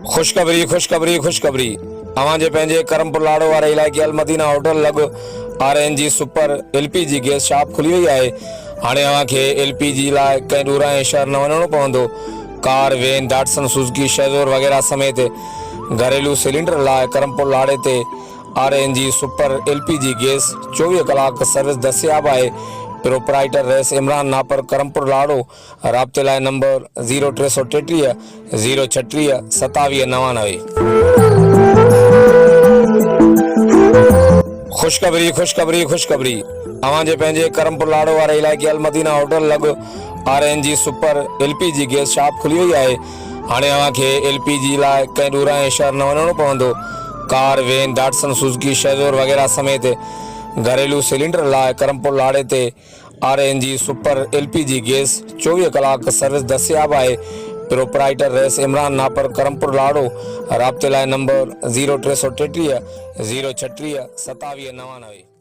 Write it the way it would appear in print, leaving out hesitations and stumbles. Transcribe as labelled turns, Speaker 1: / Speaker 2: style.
Speaker 1: खुशखबरी खुशखबरी खुशखबरी अवांजे पंहिंजे करमपुर लाड़ो वारे इलाइक़े अलमदीना होटल लॻ RNG super LPG gas shop खुली वई आहे। हाणे अव्हांखे LPG लाइ कंहिं ॾूरांहें शहर न वञिणो पवंदो। कार वैन डाटसन सुजुकी शेज़ोर वग़ैरह समेत घरेलू सिलेंडर लाइ करमपुर लाड़े ते RNG सुपर LPG गैस 24 कलाक सर्विस दस्तियाब आहे। प्रोपराइटर रईस इमरान नापर करमपुर लाड़ो। राब्ते लाइ नंबर 0333 036 2799। खुशखबरी खुशखबरी खुशखबरी अवांजे पंहिंजे करमपुर लाड़ो वारे इलाइक़े अलमदीना होटल लॻ RNG super LPG gas shop खुली वई आहे। हाणे अव्हांखे LPG लाइ कंहिं ॾूरांहें शहर न वञिणो पवंदो। कार वैन डाटसन सुजुकी शेज़ोर वग़ैरह समेत घरेलू सिलेंडर लाइ करमपुर लाड़े ते RNG सुपर LPG गैस 24 कलाक सर्विस दस्तियाब आहे। प्रोपराइटर रईस इमरान नापर करमपुर लाड़ो। राब्ते लाइ नंबर 0333 036 2799।